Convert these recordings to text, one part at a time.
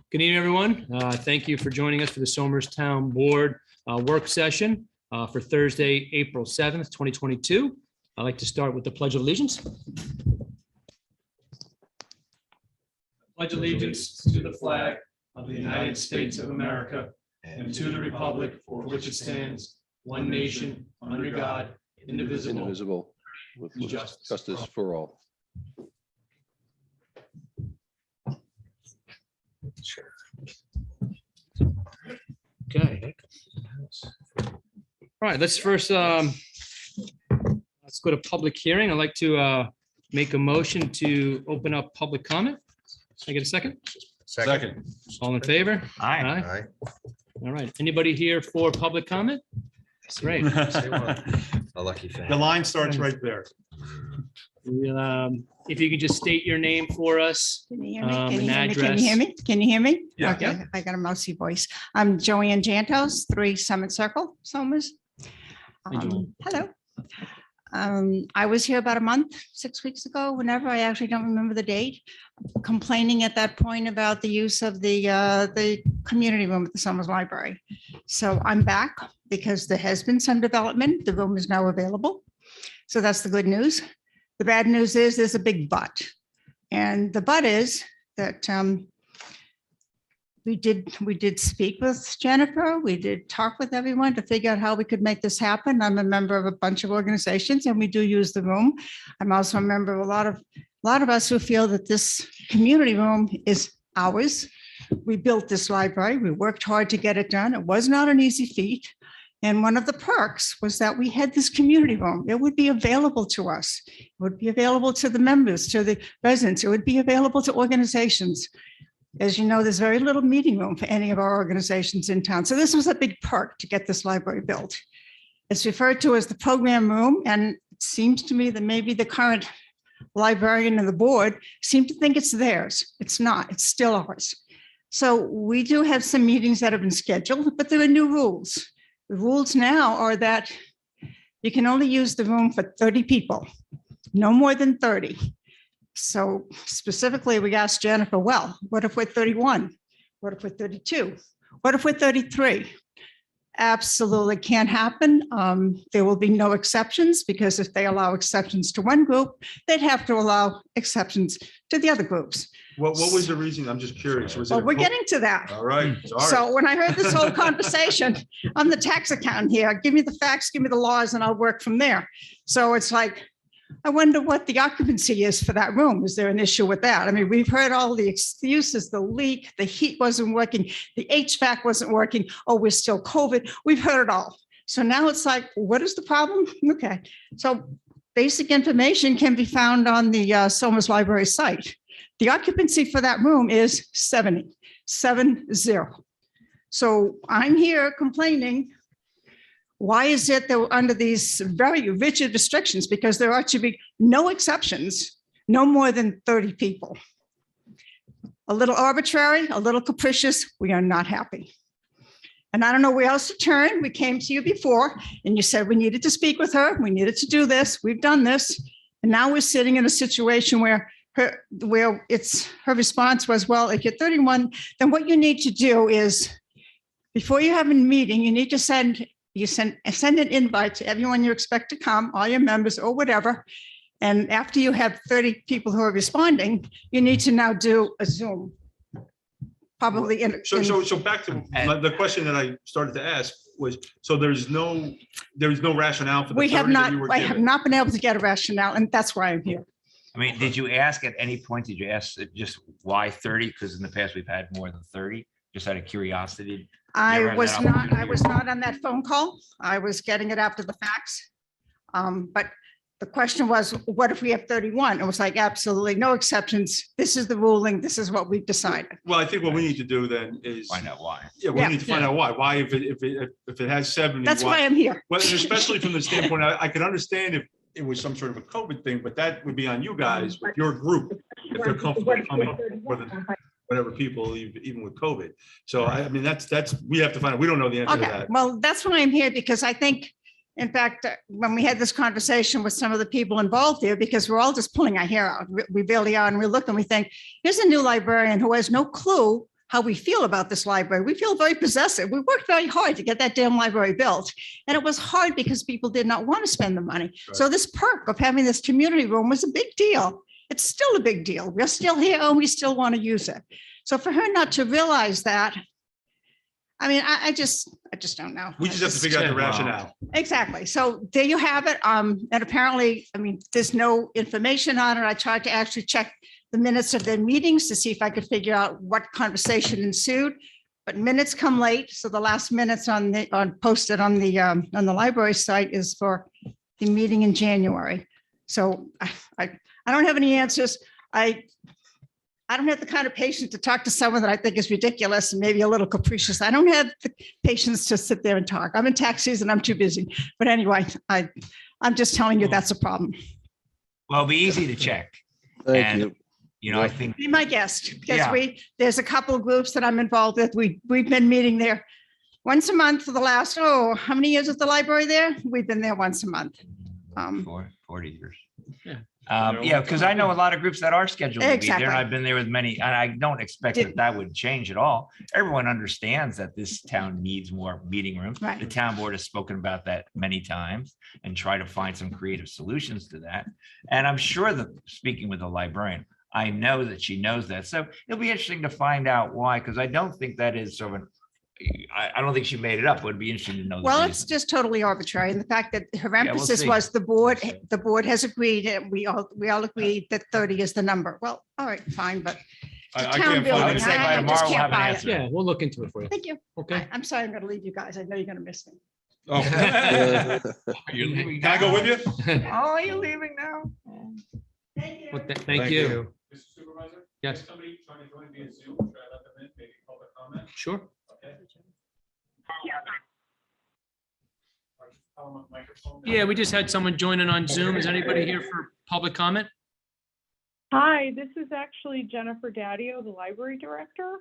Good evening, everyone. Thank you for joining us for the Somers Town Board work session for Thursday, April 7th, 2022. I'd like to start with the Pledge of Allegiance. Pledge allegiance to the flag of the United States of America and to the republic for which it stands, one nation, under God, indivisible, with justice for all. Okay. All right, let's first let's go to public hearing. I'd like to make a motion to open up public comment. Can I get a second? Second. All in favor? Aye. All right. Anybody here for public comment? Great. A lucky fan. The line starts right there. If you could just state your name for us. Can you hear me? An Can you hear me? Can address. you hear me? Can you hear me? Yeah. Okay, I got a mousy voice. I'm Joanne Jantos, 3 Summit Circle, Somers. Hey, Joanne. Hello. I was here about a month, 6 weeks ago, whenever, I actually don't remember the date, complaining at that point about the use of the community room at the Somers Library. So I'm back because there has been some development. The room is now available. So that's the good news. The bad news is there's a big but. And the but is that we did speak with Jennifer. We did talk with everyone to figure out how we could make this happen. I'm a member of a bunch of organizations and we do use the room. I'm also a member of a lot of us who feel that this community room is ours. We built this library. We worked hard to get it done. It was not an easy feat. And one of the perks was that we had this community room. It would be available to us. It would be available to the members, to the residents. It would be available to organizations. As you know, there's very little meeting room for any of our organizations in town. So this was a big perk to get this library built. It's referred to as the program room. And it seems to me that maybe the current librarian and the board seem to think it's theirs. It's not, it's still ours. So we do have some meetings that have been scheduled, but there are new rules. The rules now are that you can only use the room for 30 people, no more than 30. So specifically, we asked Jennifer, well, what if we're 31? What if we're 32? What if we're 33? Absolutely can't happen. There will be no exceptions because if they allow exceptions to one group, they'd have to allow exceptions to the other groups. What was the reason? I'm just curious. Was it Well, a we're co- getting to that. All right. Sorry. So when I heard this whole conversation, I'm the tax accountant here. Give me the facts, give me the laws, and I'll work from there. So it's like, I wonder what the occupancy is for that room. Is there an issue with that? I mean, we've heard all the excuses, the leak, the heat wasn't working, the HVAC wasn't working. Oh, we're still COVID. We've heard it all. So now it's like, what is the problem? Okay. So basic information can be found on the Somers Library site. The occupancy for that room is 70. So I'm here complaining, why is it that we're under these very rigid restrictions? Because there ought to be no exceptions, no more than 30 people. A little arbitrary, a little capricious, we are not happy. And I don't know where else to turn. We came to you before and you said we needed to speak with her. We needed to do this. We've done this. And now we're sitting in a situation where her response was, well, if you're 31, then what you need to do is, before you have a meeting, you need to send an invite to everyone you expect to come, all your members or whatever. And after you have 30 people who are responding, you need to now do a Zoom. Probably So back to the question that I started to ask was, so there's no rationale for the 30 that you were I have given? not been able to get a rationale, and that's why I'm here. I mean, did you ask at any point, did you ask just why 30? Because in the past, we've had more than 30, just out of curiosity. I Never had was that not opportunity. on that phone call. I was getting it after the facts. But the question was, what if we have 31? It was like, absolutely no exceptions. This is the ruling. This is what we've decided. Well, I think what we need to do then is, Find out why. yeah, we Yeah. need to find out why. Why, if it has 70. That's why I'm here. Well, and especially from the standpoint, I could understand if it was some sort of a COVID thing, but that would be on you guys with your group, if they're comfortable coming with whatever people, even with COVID. So I mean, that's, we have to find out. We don't know the answer to Okay, that. well, that's why I'm here, because I think, in fact, when we had this conversation with some of the people involved here, because we're all just pulling our hair out, we really are, and we look and we think, here's a new librarian who has no clue how we feel about this library. We feel very possessive. We worked very hard to get that damn library built. And it was hard because people did not want to spend the money. So this perk of having this community room was a big deal. It's still a big deal. We're still here and we still want to use it. So for her not to realize that, I mean, I just don't know. We just have to figure out the rationale. Exactly. So there you have it. And apparently, I mean, there's no information on it. I tried to actually check the minutes of their meetings to see if I could figure out what conversation ensued, but minutes come late. So the last minutes posted on the library site is for the meeting in January. So I don't have any answers. I don't have the kind of patience to talk to someone that I think is ridiculous and maybe a little capricious. I don't have the patience to sit there and talk. I'm in tax season. I'm too busy. But anyway, I'm just telling you that's a problem. Well, it'll be easy to check. Thank And, you. You know, I think, Be my guest, because Yeah. there's a couple of groups that I'm involved with. We've been meeting there once a month for the last, how many years is the library there? We've been there once a month. 40 years. Yeah. Yeah, because I know a lot of groups that are scheduled to be there, Exactly. and I've been there with many, and I don't expect that would change at all. Everyone understands that this town needs more meeting rooms. Right. The town board has spoken about that many times and try to find some creative solutions to that. And I'm sure that, speaking with the librarian, I know that she knows that. So it'll be interesting to find out why, because I don't think that is sort of an, I don't think she made it up. It would be interesting to know. the Well, it's reason. just totally arbitrary. And the fact that her we'll emphasis see. was the board has agreed, and we all agreed that 30 is the number. Well, all right, fine, but I town can't building, I would say by I just tomorrow we'll can't have an buy it. answer. Yeah, we'll look into it for you. thank you. Okay. I'm sorry, I'm going to leave you guys. I know you're going to miss me. Oh. Yeah. Can I go with you? Oh, are you leaving now? Thank you. Well, thank you. Mr. Supervisor? Yes. If somebody trying to join via Zoom, should I let them in, maybe public comment? Sure. Okay. Or just tell them on microphone. Yeah, we just had someone joining on Zoom. Is anybody here for public comment? Hi, this is actually Jennifer Daddio, the library director.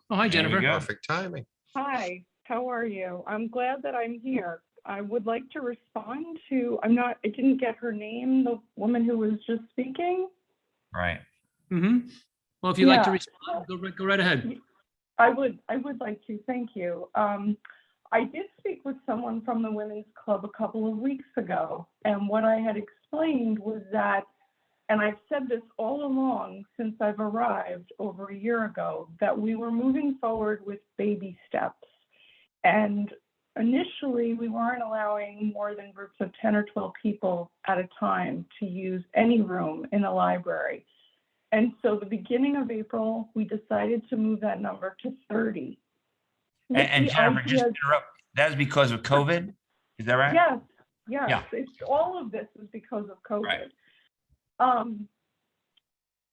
Oh, hi, There we Jennifer. go. Perfect timing. Hi, how are you? I'm glad that I'm here. I would like to respond to, I didn't get her name, the woman who was just speaking. Right. Mm-hmm. Well, if you'd like to Yeah. respond, go right ahead. I would like to, thank you. I did speak with someone from the Women's Club a couple of weeks ago, and what I had explained was that, and I've said this all along since I've arrived over a year ago, that we were moving forward with baby steps. And initially, we weren't allowing more than groups of 10 or 12 people at a time to use any room in the library. And so the beginning of April, we decided to move that number to 30. And With the Jennifer, just idea- interrupt. That was because of COVID? Is that right? Yes, yes. Yeah. It's all of this is because of COVID. Right.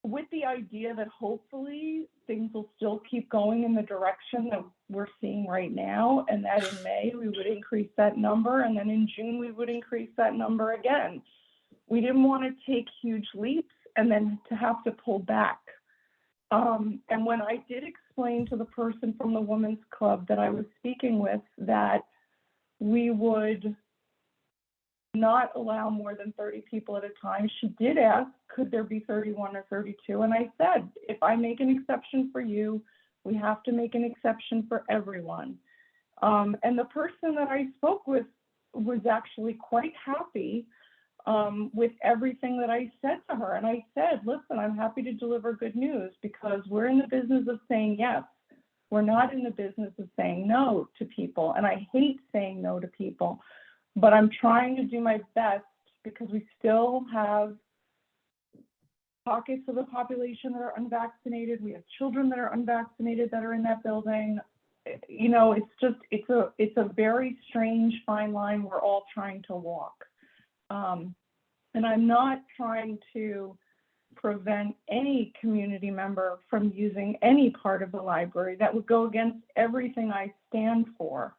With the idea that hopefully things will still keep going in the direction that we're seeing right now, and that in May we would increase that number, and then in June we would increase that number again. We didn't want to take huge leaps and then to have to pull back. And when I did explain to the person from the Women's Club that I was speaking with that we would not allow more than 30 people at a time, she did ask, could there be 31 or 32? And I said, if I make an exception for you, we have to make an exception for everyone. And the person that I spoke with was actually quite happy with everything that I said to her. And I said, listen, I'm happy to deliver good news because we're in the business of saying yes. We're not in the business of saying no to people. And I hate saying no to people, but I'm trying to do my best because we still have pockets of the population that are unvaccinated. We have children that are unvaccinated that are in that building. You know, it's a very strange fine line we're all trying to walk. And I'm not trying to prevent any community member from using any part of the library. That would go against everything I stand for.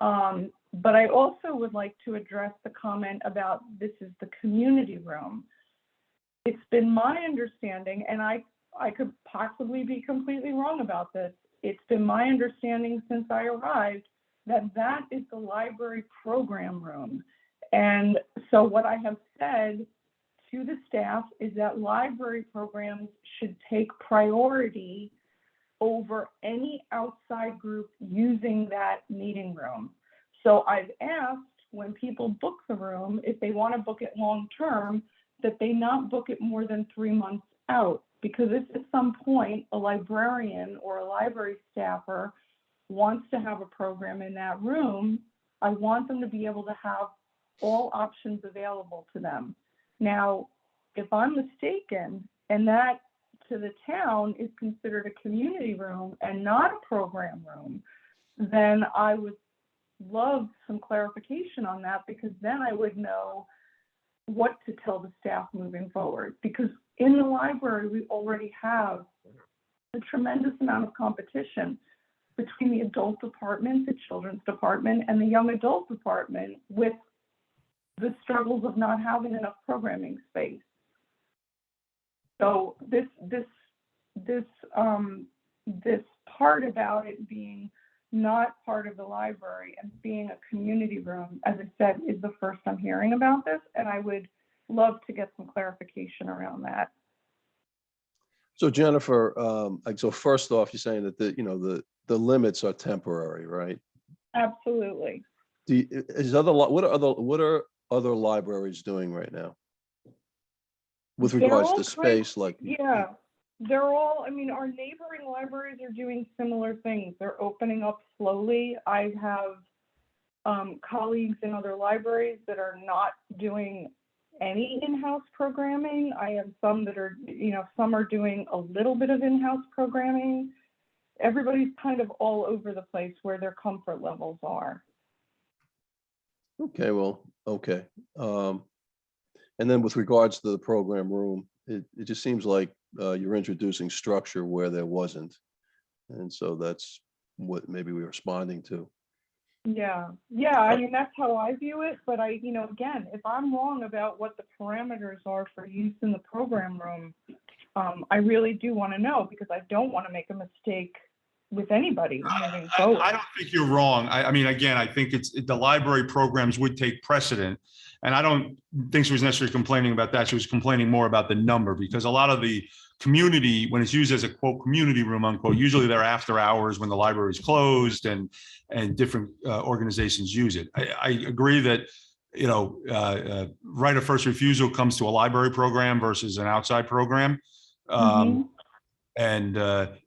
But I also would like to address the comment about this is the community room. It's been my understanding, and I could possibly be completely wrong about this. It's been my understanding since I arrived that that is the library program room. And so what I have said to the staff is that library programs should take priority over any outside group using that meeting room. So I've asked when people book the room, if they want to book it long-term, that they not book it more than 3 months out. Because if at some point a librarian or a library staffer wants to have a program in that room, I want them to be able to have all options available to them. Now, if I'm mistaken, and that to the town is considered a community room and not a program room, then I would love some clarification on that, because then I would know what to tell the staff moving forward. Because in the library, we already have a tremendous amount of competition between the adult department, the children's department, and the young adult department, with the struggles of not having enough programming space. So this part about it being not part of the library and being a community room, as I said, is the first I'm hearing about this, and I would love to get some clarification around that. So Jennifer, so first off, you're saying that the limits are temporary, right? Absolutely. What are other libraries doing right now with They're regards all to space? Like, Yeah, they're all, I mean, our neighboring libraries are doing similar things. They're opening up slowly. I have colleagues in other libraries that are not doing any in-house programming. I have some that are, some are doing a little bit of in-house programming. Everybody's kind of all over the place where their comfort levels are. okay, well, okay. And then with regards to the program room, it just seems like you're introducing structure where there wasn't. And so that's what maybe we're responding to. Yeah, I mean, that's how I view it. But again, if I'm wrong about what the parameters are for use in the program room, I really do want to know, because I don't want to make a mistake with anybody moving forward. I don't think you're wrong. I mean, again, I think the library programs would take precedent. And I don't think she was necessarily complaining about that. She was complaining more about the number, because a lot of the community, when it's used as a quote community room unquote, usually they're after hours when the library is closed, and different organizations use it. I agree that right of first refusal comes to a library program versus an outside program. And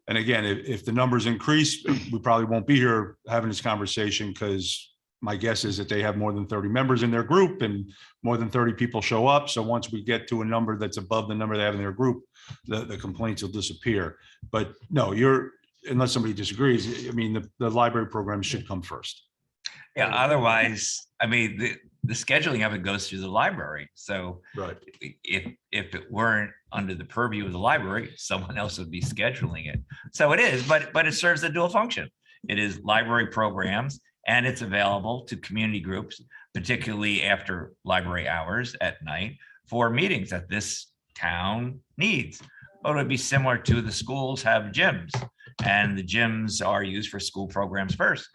again, if the numbers increase, we probably won't be here having this conversation, because my guess is that they have more than 30 members in their group and more than 30 people show up. So once we get to a number that's above the number they have in their group, the complaints will disappear. But no, unless somebody disagrees, I mean, the library programs should come first. Yeah, otherwise, I mean, the scheduling of it goes through the library. So Right. if it weren't under the purview of the library, someone else would be scheduling it. So it is, but it serves a dual function. It is library programs, and it's available to community groups, particularly after library hours at night, for meetings that this town needs. But it would be similar to the schools have gyms, and the gyms are used for school programs first.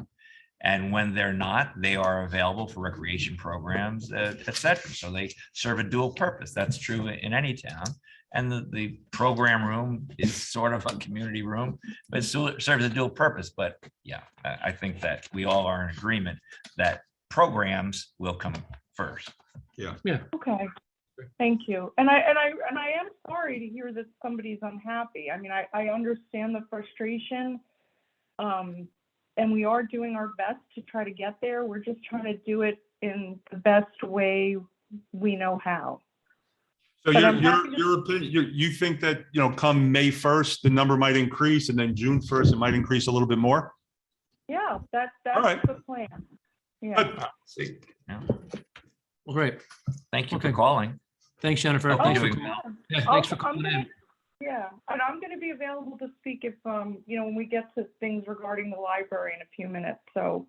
And when they're not, they are available for recreation programs, et cetera. So they serve a dual purpose. That's true in any town. And the program room is sort of a community room, but it still serves a dual purpose. But yeah, I think that we all are in agreement that programs will come first. Yeah. Okay, thank you. And I am sorry to hear that somebody's unhappy. I mean, I understand the frustration. And we are doing our best to try to get there. We're just trying to do it in the best way we know how. So But I'm happy your opinion, you think that, come May 1st, the number might increase, and then June 1st, it might increase a little bit more? Yeah, that's right. the plan. Yeah. Yeah. Well, great. Thank you Okay. for calling. Thanks, Jennifer. Hope Thanks for you're doing calling. well. Yeah, thanks for calling in. Yeah, and I'm going to be available to speak if, when we get to things regarding the library in a few minutes. So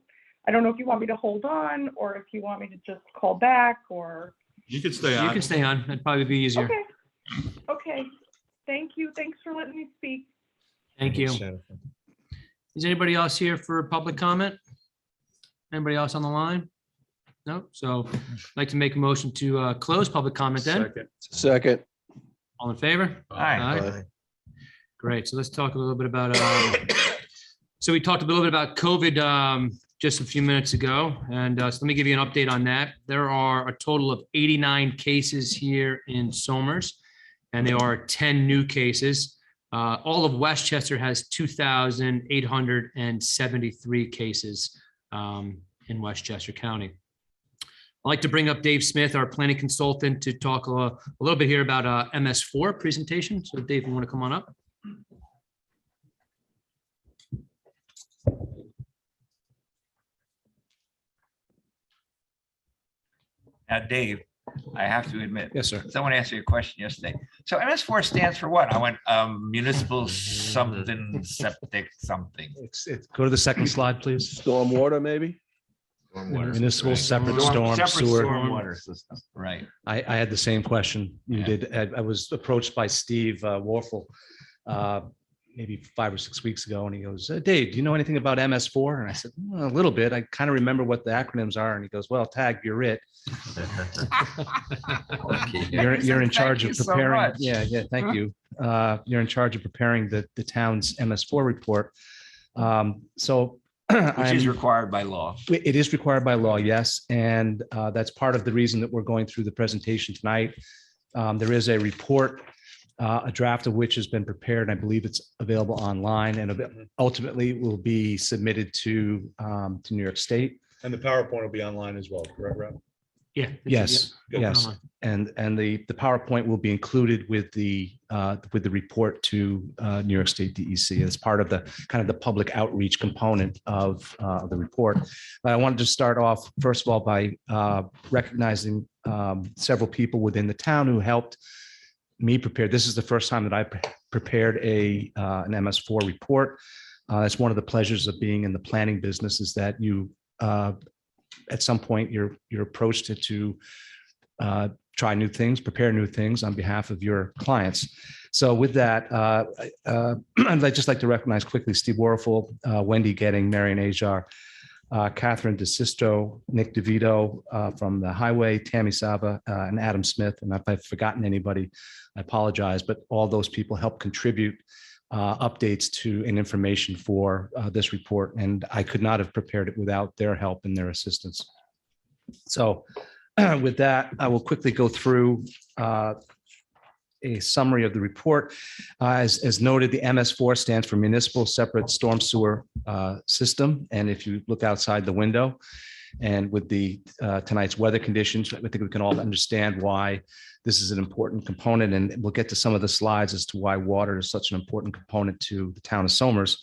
I don't know if you want me to hold on, or if you want me to just call back, or. You could stay on. You can stay on. That'd probably be easier. Okay. Thank you. Thanks for letting me speak. Thank you. Is anybody else here for public comment? Anybody else on the line? No. So I'd like to make a motion to close public comment then. Second. Second. All in favor? Hi. Aye. Great. So let's talk a little bit about, so we talked a little bit about COVID just a few minutes ago. And so let me give you an update on that. There are a total of 89 cases here in Somers, and there are 10 new cases. All of Westchester has 2,873 cases in Westchester County. I'd like to bring up Dave Smith, our planning consultant, to talk a little bit here about MS4 presentation. So Dave, you want to come on up? Now, Dave, I have to admit, Yes, sir. someone asked me a question yesterday. So MS4 stands for what? I went municipal something, septic something. Go to the second slide, please. Stormwater, maybe? Municipal separate Storm- storm separate sewer. stormwater system, right? I had the same question you Yeah. did. I was approached by Steve Warfel maybe 5 or 6 weeks ago, and he goes, Dave, do you know anything about MS4? And I said, "Well, a little bit. I kind of remember what the acronyms are." And he goes, "Well, Tag, you're it. You're in charge of Thank you so preparing." much. Yeah, thank you. You're in charge of preparing the town's MS4 report. So Which is required by law. it is required by law, yes. And that's part of the reason that we're going through the presentation tonight. There is a report, a draft of which has been prepared. I believe it's available online and ultimately will be submitted to New York State. And the PowerPoint will be online as well, correct, Rob? Yeah. Yes, Yeah, yes. online. And the PowerPoint will be included with the report to New York State DEC as part of the kind of the public outreach component of the report. But I wanted to start off, first of all, by recognizing several people within the town who helped me prepare. This is the first time that I prepared an MS4 report. That's one of the pleasures of being in the planning business, is that you at some point you're approached to try new things, prepare new things on behalf of your clients. So with that, I'd just like to recognize quickly Steve Warfel, Wendy Getting, Marion Ajar, Catherine DeSisto, Nick DeVito from the Highway, Tammy Saba, and Adam Smith. And if I've forgotten anybody, I apologize, but all those people help contribute updates to and information for this report. And I could not have prepared it without their help and their assistance. So with that, I will quickly go through a summary of the report. As noted, the MS4 stands for Municipal Separate Storm Sewer System. And if you look outside the window and with the tonight's weather conditions, I think we can all understand why this is an important component. And we'll get to some of the slides as to why water is such an important component to the town of Somers.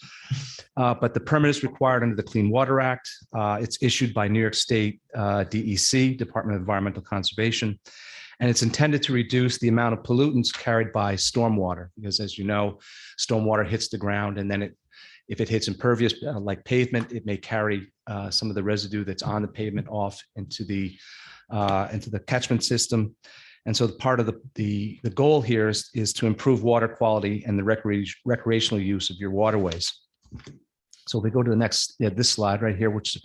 But the permit is required under the Clean Water Act. It's issued by New York State DEC, Department of Environmental Conservation. And it's intended to reduce the amount of pollutants carried by stormwater, because as you know, stormwater hits the ground, and then if it hits impervious like pavement, it may carry some of the residue that's on the pavement off into the catchment system. And so part of the goal here is to improve water quality and the recreational use of your waterways. So we go to the next, this slide right here, which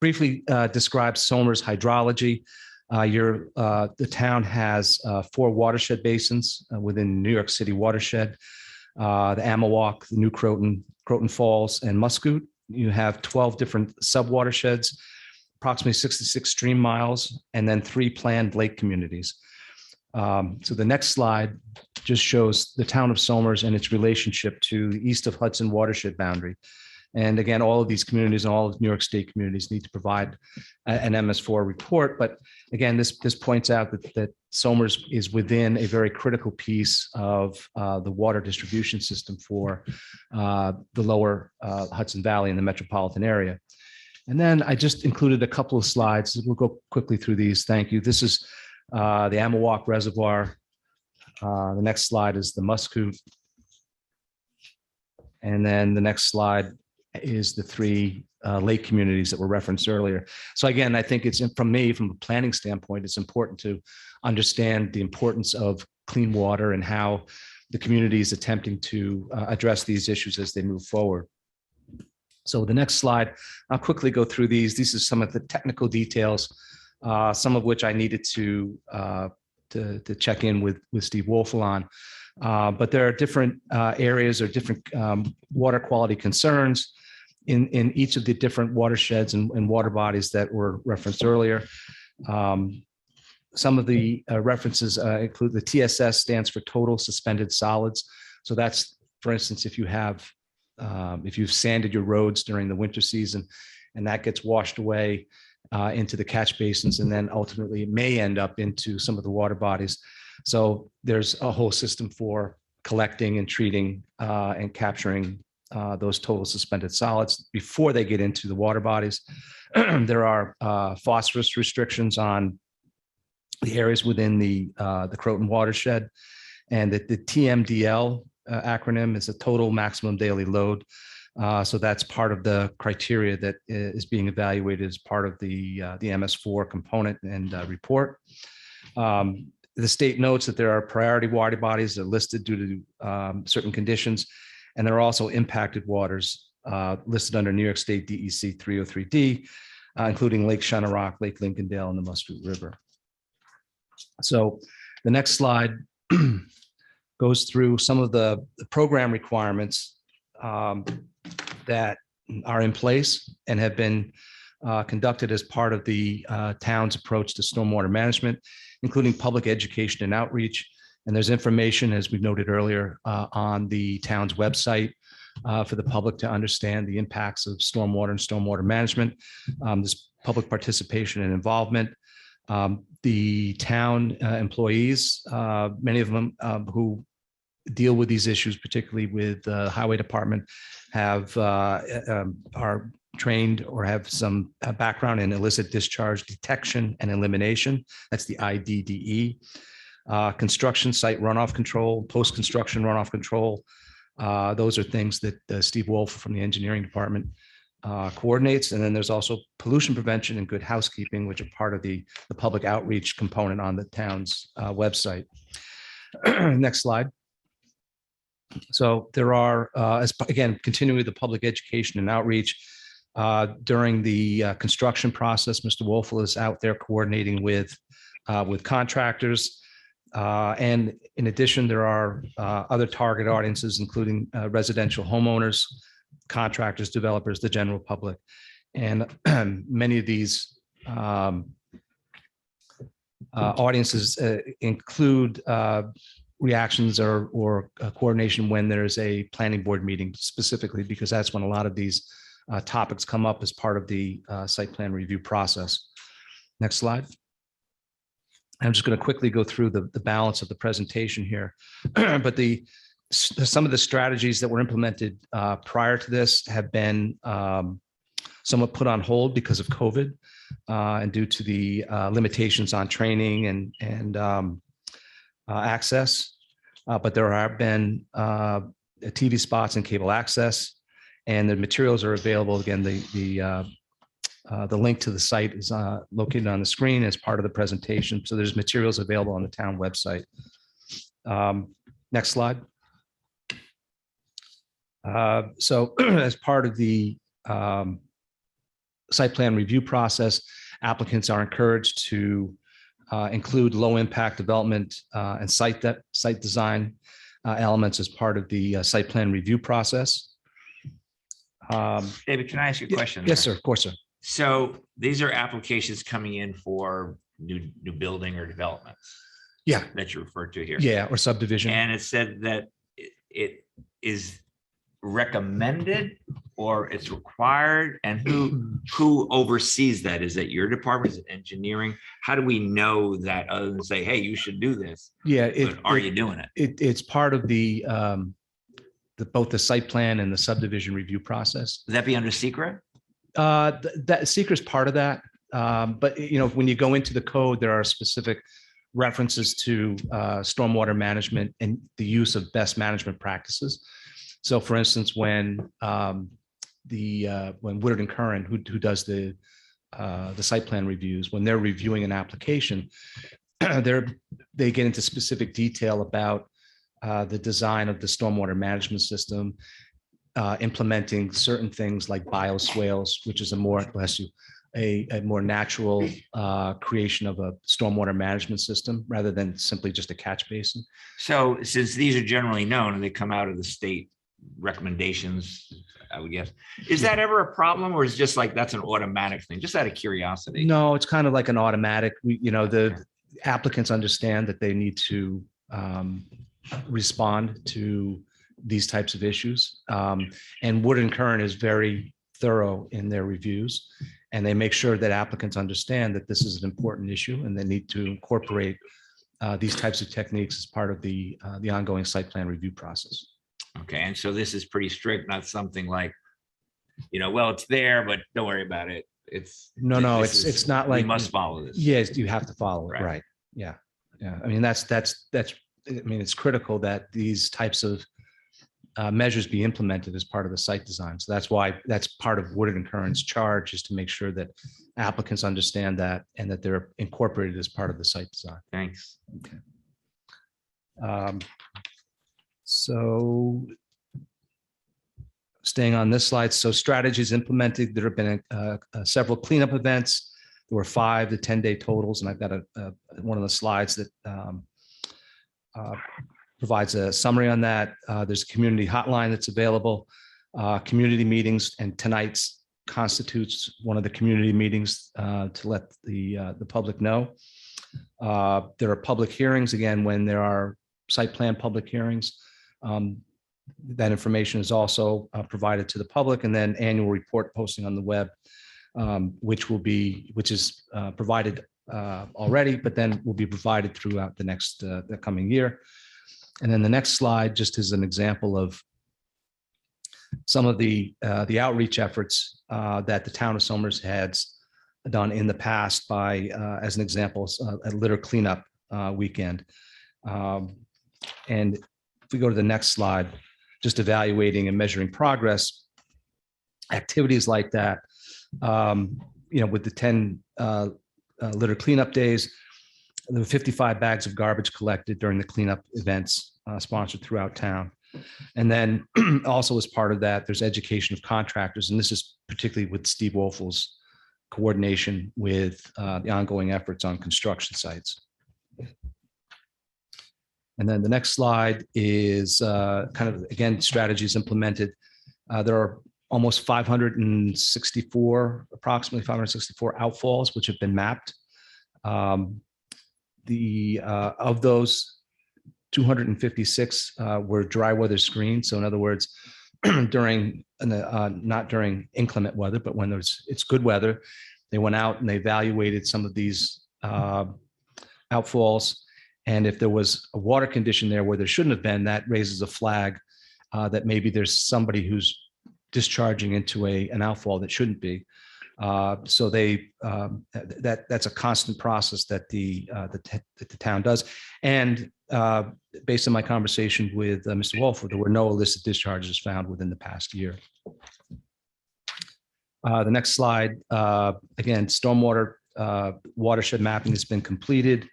briefly describes Somers hydrology. The town has 4 watershed basins within New York City watershed, the Amawalk, the New Croton, Croton Falls, and Muscoot. You have 12 different sub-watersheds, approximately 66 stream miles, and then 3 planned lake communities. So the next slide just shows the town of Somers and its relationship to the east of Hudson watershed boundary. And again, all of these communities and all of New York State communities need to provide an MS4 report. But again, this points out that Somers is within a very critical piece of the water distribution system for the lower Hudson Valley and the metropolitan area. And then I just included a couple of slides. We'll go quickly through these. Thank you. This is the Amawalk Reservoir. The next slide is the Muscoot. And then the next slide is the 3 lake communities that were referenced earlier. So again, I think it's from a planning standpoint, it's important to understand the importance of clean water and how the community is attempting to address these issues as they move forward. So the next slide, I'll quickly go through these. These are some of the technical details, some of which I needed to check in with Steve Warfel on. But there are different areas or different water quality concerns in each of the different watersheds and water bodies that were referenced earlier. Some of the references include the TSS stands for total suspended solids. So that's, for instance, if you've sanded your roads during the winter season and that gets washed away into the catch basins, and then ultimately it may end up into some of the water bodies. So there's a whole system for collecting and treating and capturing those total suspended solids before they get into the water bodies. There are phosphorus restrictions on the areas within the Croton watershed, and the TMDL acronym is a total maximum daily load. So that's part of the criteria that is being evaluated as part of the MS4 component and report. The state notes that there are priority water bodies that are listed due to certain conditions, and there are also impacted waters listed under New York State DEC 303D, including Lake Shunarock, Lake Lincolndale, and the Muskrat River. So the next slide goes through some of the program requirements that are in place and have been conducted as part of the town's approach to stormwater management, including public education and outreach. And there's information, as we noted earlier, on the town's website for the public to understand the impacts of stormwater and stormwater management. There's public participation and involvement. The town employees, many of them who deal with these issues, particularly with the highway department, are trained or have some background in illicit discharge detection and elimination. That's the IDDE. Construction site runoff control, post-construction runoff control. Those are things that Steve Wolf from the engineering department coordinates. And then there's also pollution prevention and good housekeeping, which are part of the public outreach component on the town's website. Next slide. So there are, again, continuing with the public education and outreach. During the construction process, Mr. Wolfel is out there coordinating with contractors. And in addition, there are other target audiences, including residential homeowners, contractors, developers, the general public. And many of these audiences include reactions or coordination when there's a planning board meeting, specifically because that's when a lot of these topics come up as part of the site plan review process. Next slide. I'm just going to quickly go through the balance of the presentation here, but some of the strategies that were implemented prior to this have been somewhat put on hold because of COVID and due to the limitations on training and access. But there have been TV spots and cable access, and the materials are available. Again, the link to the site is located on the screen as part of the presentation. So there's materials available on the town website. Next slide. So as part of the site plan review process, applicants are encouraged to include low impact development and site design elements as part of the site plan review process. David, can I ask you a question? Yes, sir. Of course, sir. So these are applications coming in for new building or developments. Yeah. That you referred to here. Yeah, or subdivision. And it said that it is recommended or it's required, and who oversees that? Is it your department? Is it engineering? How do we know that other than say, hey, you should do this? Yeah. Are you doing it? It's part of the both the site plan and the subdivision review process. Would that be under secret? That secret is part of that. But when you go into the code, there are specific references to stormwater management and the use of best management practices. So for instance, when Woodard and Curran, who does the site plan reviews, when they're reviewing an application, they get into specific detail about the design of the stormwater management system, implementing certain things like bioswales, which is a more a more natural creation of a stormwater management system rather than simply just a catch basin. So since these are generally known and they come out of the state recommendations, I would guess, is that ever a problem, or is it just like that's an automatic thing? Just out of curiosity. No, it's kind of like an automatic. The applicants understand that they need to respond to these types of issues. And Wood and Kern is very thorough in their reviews, and they make sure that applicants understand that this is an important issue and they need to incorporate these types of techniques as part of the ongoing site plan review process. Okay, and so this is pretty strict, not something like, well, it's there, but don't worry about it. No, it's not like we must follow this. Yes, you have to follow it, Right. right? Yeah. I mean, that's. I mean, it's critical that these types of measures be implemented as part of the site design. So that's part of Wood and Kern's charge, is to make sure that applicants understand that and that they're incorporated as part of the site design. Thanks. So staying on this slide, so strategies implemented. There have been several cleanup events. There were 5 to 10-day totals, and I've got one of the slides that provides a summary on that. There's a community hotline that's available, community meetings, and tonight's constitutes one of the community meetings to let the public know. There are public hearings, again, when there are site plan public hearings. That information is also provided to the public, and then annual report posting on the web, which is provided already, but then will be provided throughout the coming year. And then the next slide just is an example of some of the outreach efforts that the town of Somers has done in the past by, as an example, a litter cleanup weekend. And if we go to the next slide, just evaluating and measuring progress, activities like that, with the 10 litter cleanup days, there were 55 bags of garbage collected during the cleanup events sponsored throughout town. And then also as part of that, there's education of contractors. And this is particularly with Steve Woelfel's coordination with the ongoing efforts on construction sites. And then the next slide is kind of, again, strategies implemented. There are almost approximately 564 outfalls, which have been mapped. Of those, 256 were dry weather screened. So in other words, not during inclement weather, but when it's good weather, they went out and they evaluated some of these outfalls. And if there was a water condition there where there shouldn't have been, that raises a flag that maybe there's somebody who's discharging into an outfall that shouldn't be. So that's a constant process that the town does. And based on my conversation with Mr. Woelfel, there were no illicit discharges found within the past year. The next slide, again, stormwater watershed mapping has been completed.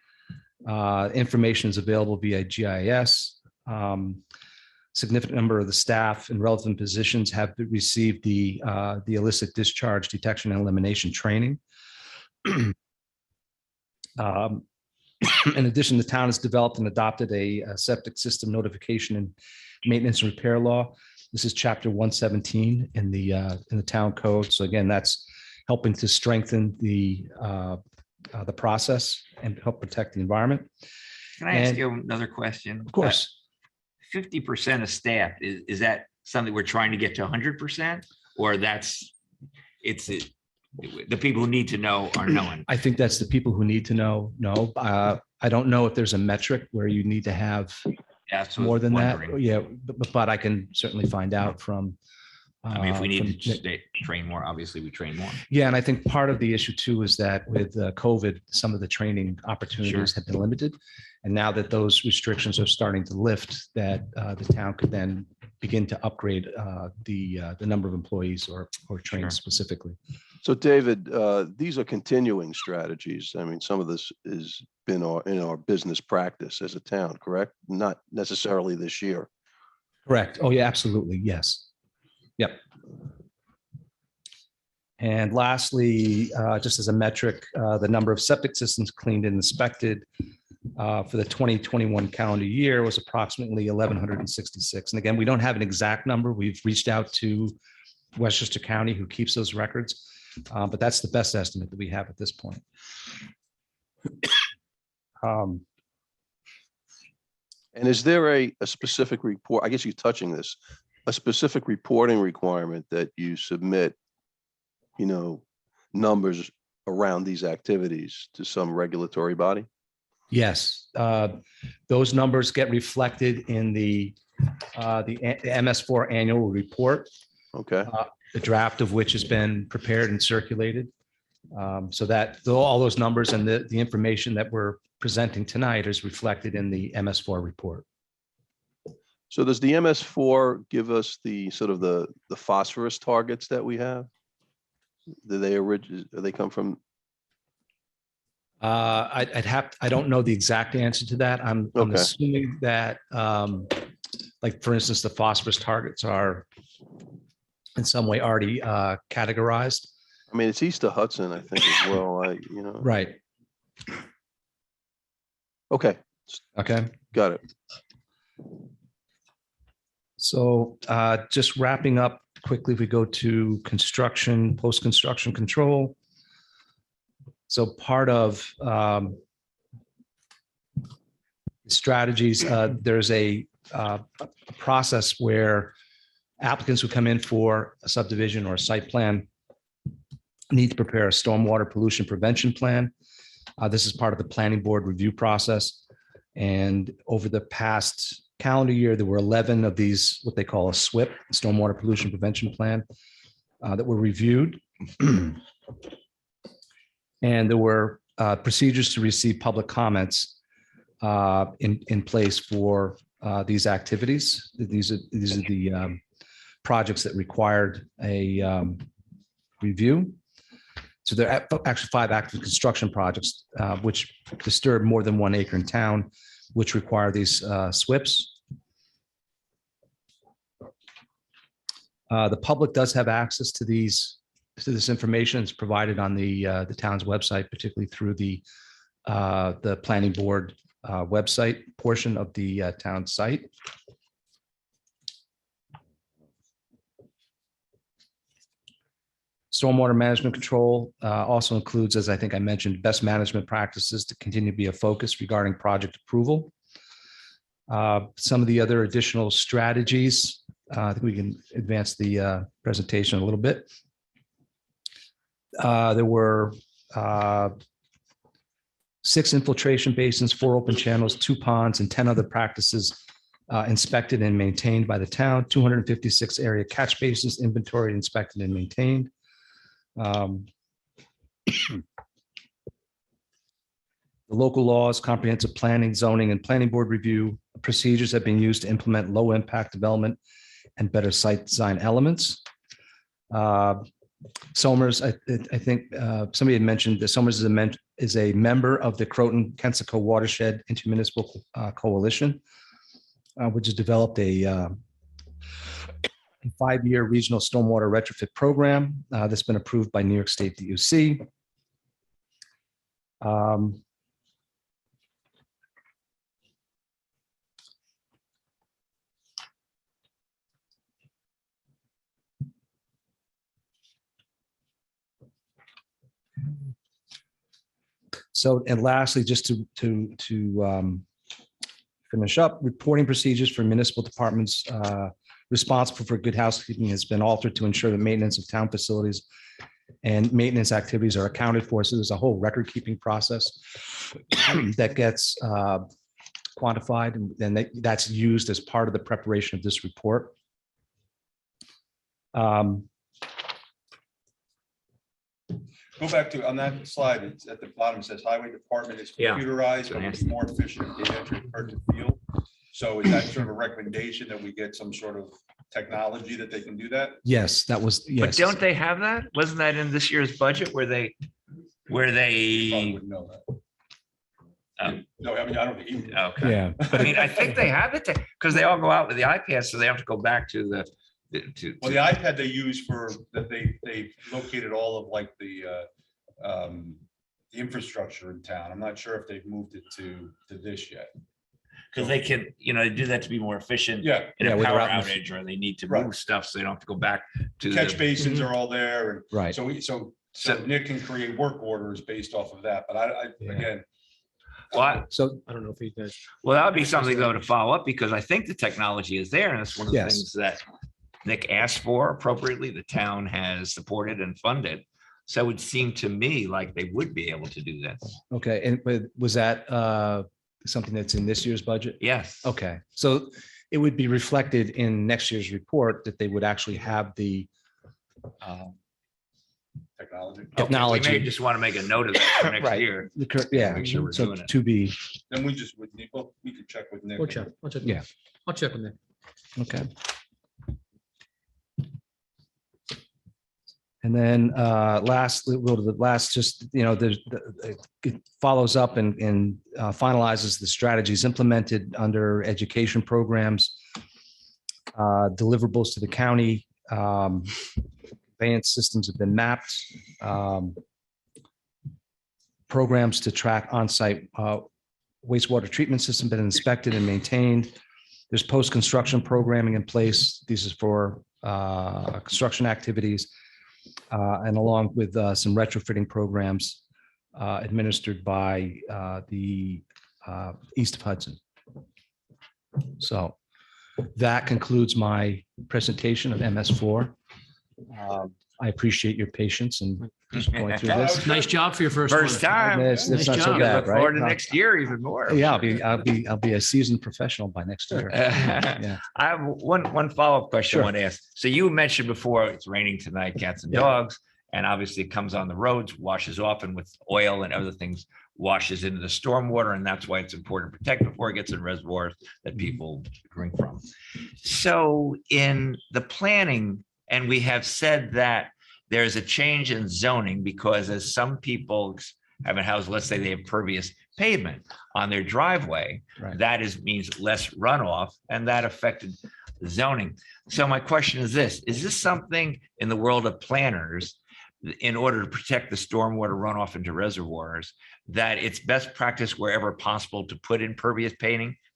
Information is available via GIS. Significant number of the staff in relevant positions have received the illicit discharge detection and elimination training. In addition, the town has developed and adopted a septic system notification and maintenance and repair law. This is Chapter 117 in the town code. So again, that's helping to strengthen the process and help protect the environment. Can I ask you another question? Of course. 50% of staff, is that something we're trying to get to 100%, or the people who need to know are knowing? I think that's the people who need to know. No, I don't know if there's a metric where you need to have more than that. Yeah, but I can certainly find out from. I mean, if we need to train more, obviously we train more. Yeah, and I think part of the issue too is that with COVID, some of the training opportunities have been limited. And now that those restrictions are starting to lift, that the town could then begin to upgrade the number of employees or train specifically. So David, these are continuing strategies. I mean, some of this has been in our business practice as a town, correct? Not necessarily this year. Correct. Oh yeah, absolutely. Yes. Yep. And lastly, just as a metric, the number of septic systems cleaned and inspected for the 2021 calendar year was approximately 1,166. And again, we don't have an exact number. We've reached out to Westchester County, who keeps those records, but that's the best estimate that we have at this point. And is there a specific report, I guess you're touching this, a specific reporting requirement that you submit, you know, numbers around these activities to some regulatory body? Yes, those numbers get reflected in the MS4 annual report, Okay, the draft of which has been prepared and circulated. So that all those numbers and the information that we're presenting tonight is reflected in the MS4 report. so does the MS4 give us the sort of the phosphorus targets that we have? Do they come from? I don't know the exact answer to that. I'm Okay. assuming that, like, for instance, the phosphorus targets are in some way already categorized. I mean, it's east of Hudson, I think, as well. Right. Okay, Okay. got it. So just wrapping up quickly, if we go to construction, post-construction control. So part of strategies, there's a process where applicants who come in for a subdivision or a site plan need to prepare a stormwater pollution prevention plan. This is part of the planning board review process. And over the past calendar year, there were 11 of these, what they call a SWIP, stormwater pollution prevention plan, that were reviewed. And there were procedures to receive public comments in place for these activities. These are the projects that required a review. So there are actually 5 active construction projects which disturb more than 1 acre in town, which require these SWIPs. The public does have access to this information. It's provided on the town's website, particularly through the planning board website portion of the town site. Stormwater management control also includes, as I think I mentioned, best management practices to continue to be a focus regarding project approval. Some of the other additional strategies, I think we can advance the presentation a little bit. There were 6 infiltration basins, 4 open channels, 2 ponds, and 10 other practices inspected and maintained by the town, 256 area catch basins inventoried, inspected, and maintained. The local laws, comprehensive planning, zoning, and planning board review procedures have been used to implement low impact development and better site design elements. Somers, I think somebody had mentioned that Somers is a member of the Croton-Kensico Watershed Intermunicipal Coalition, which has developed a 5-year regional stormwater retrofit program that's been approved by New York State DUC. So, and lastly, just to finish up, reporting procedures for municipal departments responsible for good housekeeping has been altered to ensure the maintenance of town facilities and maintenance activities are accounted for. So there's a whole record keeping process that gets quantified, and then that's used as part of the preparation of this report. Go back to, on that slide, it's at the bottom, it says highway department is Yeah. computerized, but it's more efficient data entry per the field. So is that sort of a recommendation that we get some sort of technology that they can do that? Yes, that was, But yes. don't they have that? Wasn't that in this year's budget where they Probably wouldn't know that. No, I mean, I don't think you. okay. Yeah. I mean, I think they have it because they all go out with the iPad, so they have to go back to the Well, the iPad they use that they they've located all of like the infrastructure in town. I'm not sure if they've moved it to this yet. Because they can, do that to be more efficient Yeah, in Yeah, a with power route- outage, or they need to Right. move stuff so they don't have to go back to catch the. basins are all there, and Right. so So- Nick can create work orders based off of that. But Yeah. again, Well, So, I don't know if you guys. that would be something though to follow up, because I think the technology is there, and it's one of the Yes. things that Nick asked for appropriately, the town has supported and funded. So it would seem to me like they would be able to do this. okay, and but was that something that's in this year's budget? Yes. Okay, so it would be reflected in next year's report that they would actually have the technology. Okay, technology. We may just want to make a note of that for next Right. year. Yeah, Make sure we're so doing it. to be, Then we could check with Nick. We'll check. I'll check. Yeah. I'll check on that. okay. And then just, it follows up and finalizes the strategies implemented under education programs, deliverables to the county, conveyance systems have been mapped, programs to track on-site wastewater treatment system been inspected and maintained. There's post-construction programming in place. This is for construction activities. And along with some retrofitting programs administered by the East of Hudson. So that concludes my presentation of MS4. I appreciate your patience and just going through this. Nice job for your first one. First time. It's Nice not so job. Look bad, forward to right? next year even more. Yeah, I'll be a seasoned professional by next year. Yeah. I have one follow-up question I Sure. want to ask. So you mentioned before it's raining tonight, cats and Yeah. dogs, and obviously it comes on the roads, washes off, and with oil and other things washes into the stormwater, and that's why it's important to protect before it gets in reservoirs that people drink from. So in the planning, and we have said that there's a change in zoning because as some people have a house, let's say they have pervious pavement on their driveway, Right. that means less runoff, and that affected zoning. So my question is this something in the world of planners, in order to protect the stormwater runoff into reservoirs, that it's best practice wherever possible to put in pervious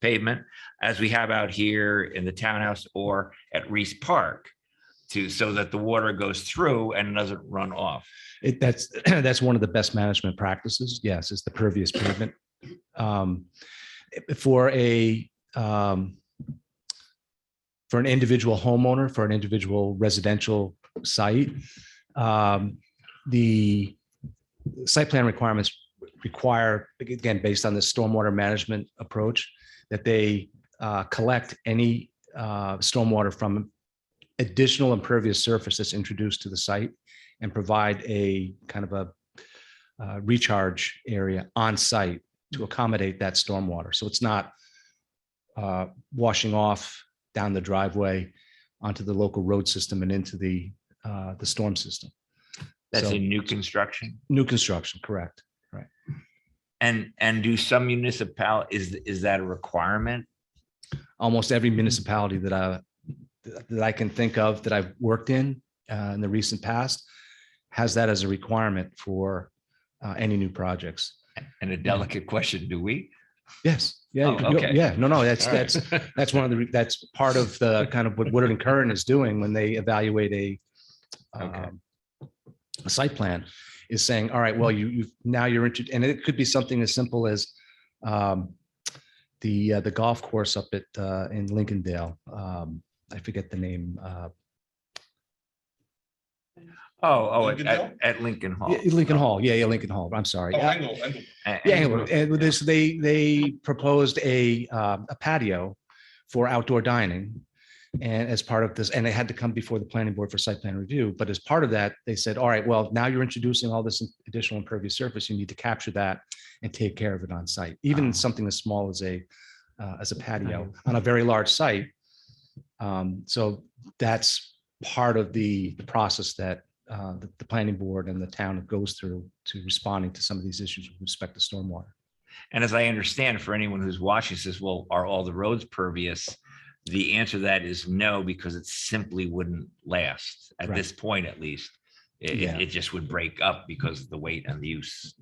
pavement, as we have out here in the townhouse or at Reese Park, so that the water goes through and doesn't run off? That's one of the best management practices. Yes, is the pervious pavement. For an individual homeowner, for an individual residential site, the site plan requirements require, again, based on the stormwater management approach, that they collect any stormwater from additional impervious surface that's introduced to the site and provide a kind of a recharge area on site to accommodate that stormwater. So it's not washing off down the driveway onto the local road system and into the storm system. That's So- in new construction. New construction, correct. And do some is that a requirement? Almost every municipality that I can think of that I've worked in the recent past has that as a requirement for any new projects. And a delicate question, do we? Yes, yeah, Oh, okay. yeah, no, that's All right. that's one of that's part of the kind of what Woodard and Curran is doing when they evaluate Okay. a site plan, is saying, all right, well, now you're interested, and it could be something as simple as the golf course up at in Lincolndale. I forget the name. At Lincoln Hall. Lincoln Hall. Yeah, Lincoln Hall. I'm sorry. Oh, Yeah, Engel. anyway, and with this, they proposed a patio for outdoor dining. And as part of this, and it had to come before the planning board for site plan review. But as part of that, they said, all right, well, now you're introducing all this additional impervious surface. You need to capture that and take care of it on site, even something as small as a patio on a very large site. So that's part of the process that the planning board and the town goes through to responding to some of these issues with respect to stormwater. And as I understand, for anyone who's watching says, well, are all the roads pervious? The answer to that is no, because it simply wouldn't last at Right. this point, at least. Yeah. It just would break up because of the weight and the use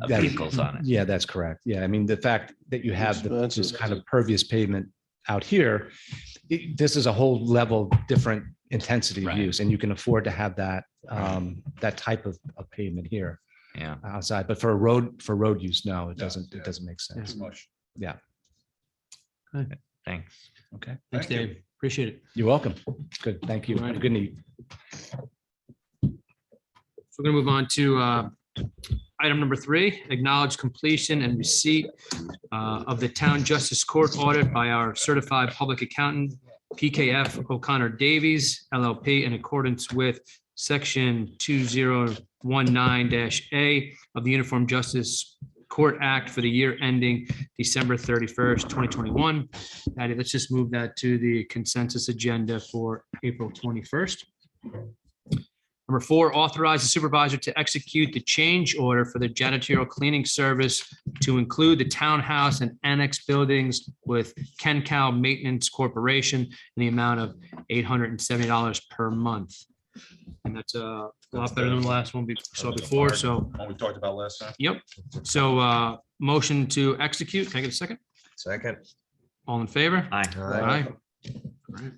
of That- vehicles on it. Yeah, that's correct. Yeah, I mean, the fact that you have this Expensive. kind of pervious pavement out here, this is a whole level different intensity of Right. use, and you can afford to have that, Right. that type of pavement here Yeah. outside. But for road use, no, it Yeah, doesn't, yeah. it doesn't make sense. Too much. Thanks. Okay, Thanks, Thank you. Dave. Appreciate it. you're welcome. Good, thank you. Have a good night. So we're going to move on to item number 3, acknowledge completion and receipt of the Town Justice Court audit by our certified public accountant, PKF O'Connor Davies LLP, in accordance with section 2019-A of the Uniform Justice Court Act for the year ending December 31st, 2021. Patty, let's just move that to the consensus agenda for April 21st. Number 4, authorize the supervisor to execute the change order for the janitorial cleaning service to include the townhouse and annex buildings with Kencal Maintenance Corporation in the amount of $870 per month. And that's a lot better than the last one we saw before. So, What we talked about last time. yep. So motion to execute. Can I get a second? Second. All in favor? Aye. Aye. Alright.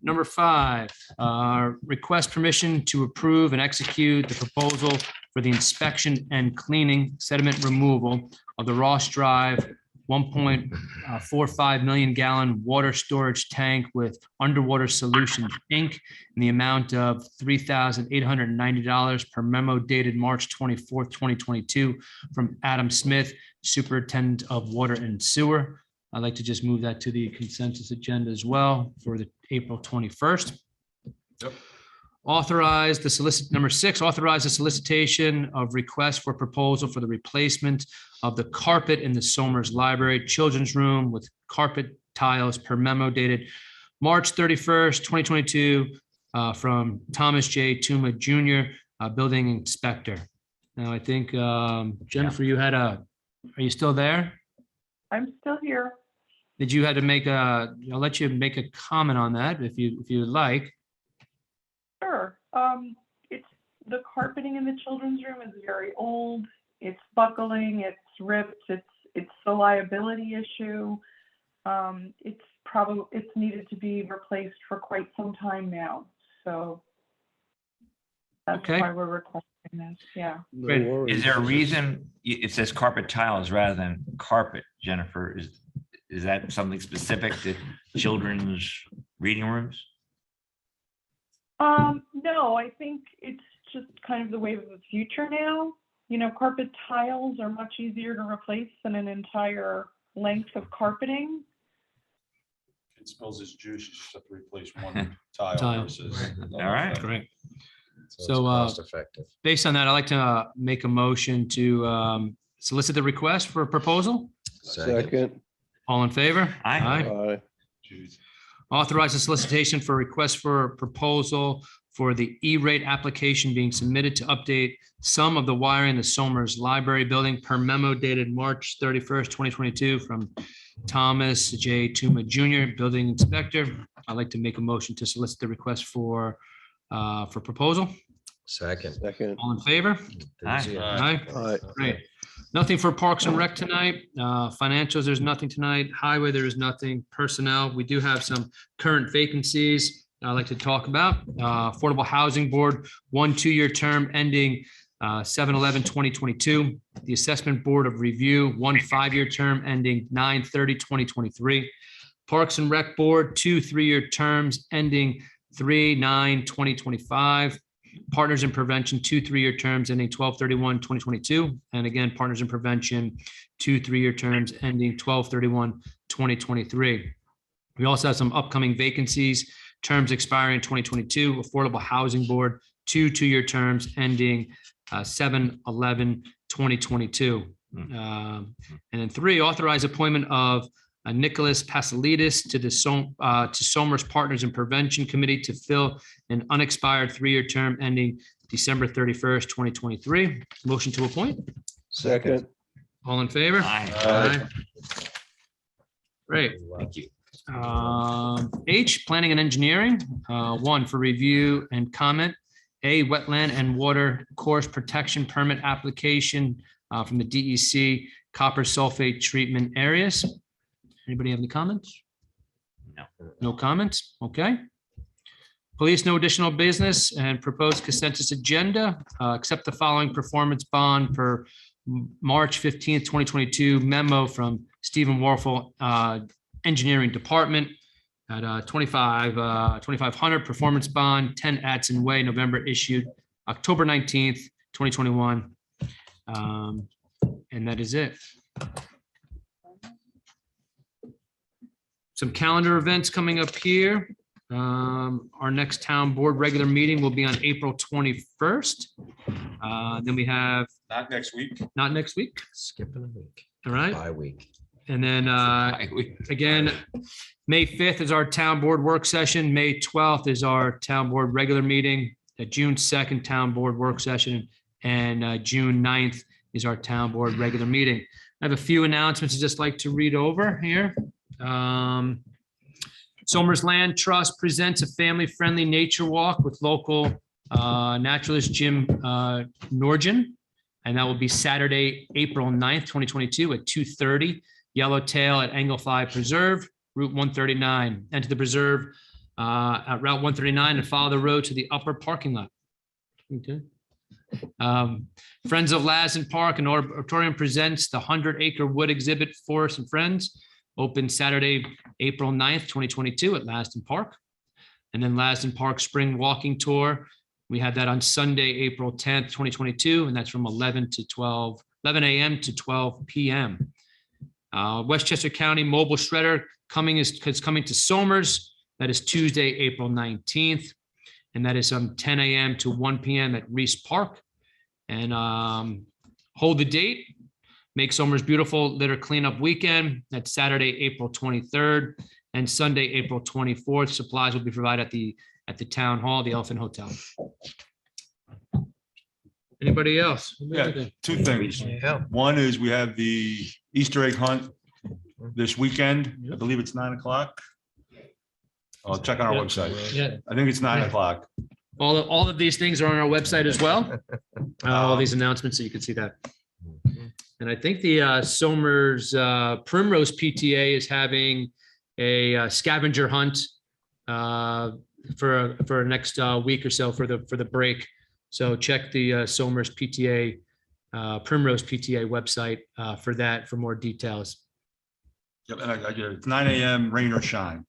Number 5, request permission to approve and execute the proposal for the inspection and cleaning sediment removal of the Ross Drive 1.45 million gallon water storage tank with Underwater Solutions, Inc. in the amount of $3,890 per memo dated March 24th, 2022 from Adam Smith, Superintendent of Water and Sewer. I'd like to just move that to the consensus agenda as well for the April 21st. Yep. Number 6, authorize the solicitation of requests for proposal for the replacement of the carpet in the Somers Library Children's Room with carpet tiles per memo dated March 31st, 2022 from Thomas J. Tuma Jr., Building Inspector. Now, I think Jennifer, are you still there? I'm still here. Did you have to make I'll let you make a comment on that if you would like. Sure. It's the carpeting in the children's room is very old. It's buckling, it's ripped, it's a liability issue. It's needed to be replaced for quite some time now. So that's Okay. why we're requesting this. Yeah. No Great. worries. Is there a reason it says carpet tiles rather than carpet, Jennifer? Is that something specific to children's reading rooms? No, I think it's just kind of the wave of the future now. You know, carpet tiles are much easier to replace than an entire length of carpeting. It spills his juice, you just have to replace one tile Tile. versus. All right. Correct. So So, it's cost effective. Based on that, I'd like to make a motion to solicit the request for a proposal. Second. All in favor? Aye. Aye. Jeez. Authorize the solicitation for request for proposal for the E-rate application being submitted to update some of the wiring in the Somers Library Building per memo dated March 31st, 2022 from Thomas J. Tuma Jr., Building Inspector. I'd like to make a motion to solicit the request for proposal. Second. Second. All in favor? Aye. Aye. Aye. Great. Nothing for Parks and Rec tonight. Financials, there's nothing tonight. Highway, there is nothing. Personnel, we do have some current vacancies I'd like to talk about. Affordable Housing Board, 1 2-year term ending 7/11/2022. The Assessment Board of Review, 1 5-year term ending 9/30/2023. Parks and Rec Board, 2 3-year terms ending 3/9/2025. Partners in Prevention, 2 3-year terms ending 12/31/2022. And again, Partners in Prevention, 2 3-year terms ending 12/31/2023. We also have some upcoming vacancies, terms expiring in 2022. Affordable Housing Board, 2 2-year terms ending 7/11/2022. And then 3, authorize appointment of Nicholas Pasolidis to the Somers Partners in Prevention Committee to fill an unexpired 3-year term ending December 31st, 2023. Motion to appoint. Second. All in favor? Aye. Aye. Great. Thank you. H, planning and engineering, 1 for review and comment. A, wetland and water course protection permit application from the DEC copper sulfate treatment areas. Anybody have any comments? No. No comments? Okay. Police, no additional business, and proposed consensus agenda, accept the following performance bond per March 15th, 2022 memo from Stephen Warfel, Engineering Department at 2,500 performance bond, 10 Adson Way, November issued, October 19th, 2021. And that is it. Some calendar events coming up here. Our next town board regular meeting will be on April 21st. Then we have, Not next week. not next week, Skipping a week, all right? bye week. And then again, May 5th is our town board work session. May 12th is our town board regular meeting. June 2nd town board work session, and June 9th is our town board regular meeting. I have a few announcements I'd just like to read over here. Somers Land Trust presents a family-friendly nature walk with local naturalist Jim Norgen. And that will be Saturday, April 9th, 2022 at 2:30, Yellowtail at Angle 5 Preserve, Route 139. Enter the preserve at Route 139 and follow the road to the upper parking lot. Okay. Friends of Lassen Park and Auditorium presents the 100-acre wood exhibit, Forest and Friends, open Saturday, April 9th, 2022 at Laston Park. And then Laston Park Spring Walking Tour. We have that on Sunday, April 10th, 2022, and that's from 11 a.m. to 12 p.m. Westchester County Mobile Shredder is coming to Somers. That is Tuesday, April 19th. And that is from 10 a.m. to 1 p.m. at Reese Park. And hold the date. Make Somers Beautiful Litter Cleanup Weekend. That's Saturday, April 23rd and Sunday, April 24th. Supplies will be provided at the town hall, the Elephant Hotel. Anybody else? Yeah, 2 things. Yeah. One is we have the Easter egg hunt this weekend. I believe it's 9 o'clock. I'll check on our website. Yeah, I think it's 9 o'clock. all of these things are on our website as well. All these announcements, so you can see that. And I think the Somers Primrose PTA is having a scavenger hunt for next week or so for the break. So check the Somers PTA, Primrose PTA website for that, for more details. Yep, and it's 9 a.m. rain or shine.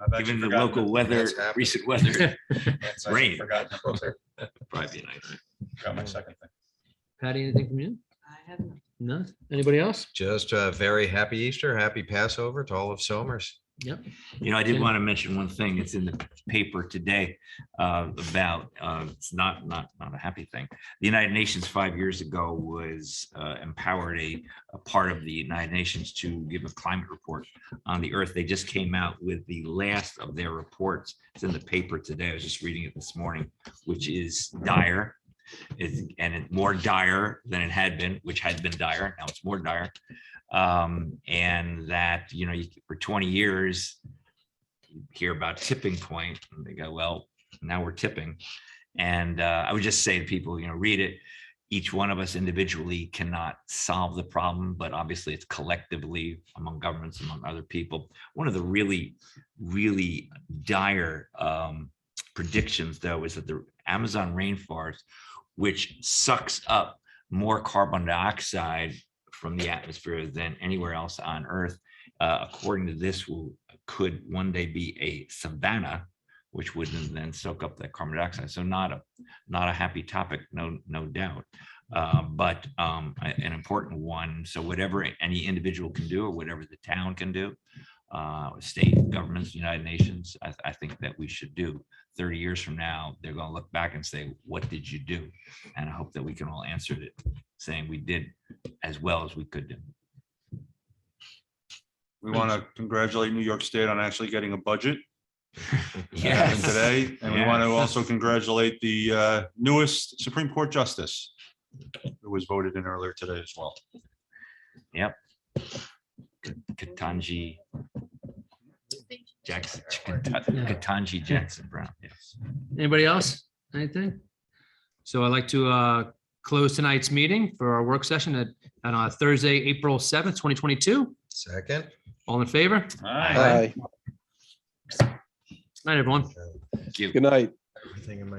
I've actually Given the forgotten local to- weather, That's happening. recent weather, That's actually rain. forgotten to put there. probably be nice. Got my second thing. Patty, anything from you? I have No? Anybody else? Just a very happy Easter, happy Passover to all of Somers. Yep. You know, I did want to mention one thing. It's in the paper today about, it's not a happy thing. The United Nations 5 years ago was empowered a part of the United Nations to give a climate report on the earth. They just came out with the last of their reports. It's in the paper today. I was just reading it this morning, which is dire. It's more dire than it had been, which had been dire. Now it's more dire. And that, you know, for 20 years, you hear about tipping point, and they go, well, now we're tipping. And I would just say to people, you know, read it. Each one of us individually cannot solve the problem, but obviously it's collectively among governments, among other people. One of the really, really dire predictions, though, is that the Amazon rainforest, which sucks up more carbon dioxide from the atmosphere than anywhere else on Earth, according to this, could one day be a savanna, which would then soak up that carbon dioxide. So not a happy topic, no doubt, but an important one. So whatever any individual can do, or whatever the town can do, state governments, United Nations, I think that we should do. 30 years from now, they're going to look back and say, what did you do? And I hope that we can all answer it saying we did as well as we could do. We want to congratulate New York State on actually getting a budget Yes. today. And we want to also congratulate the newest Supreme Court Justice who was voted in earlier today as well. Yep. Ketanji Jackson, Katanji Jackson Brown, yes. Anybody else? Anything? So I'd like to close tonight's meeting for our work session on Thursday, April 7th, 2022. Second. All in favor? Aye. Night, everyone. Thank you. Good night. Everything in my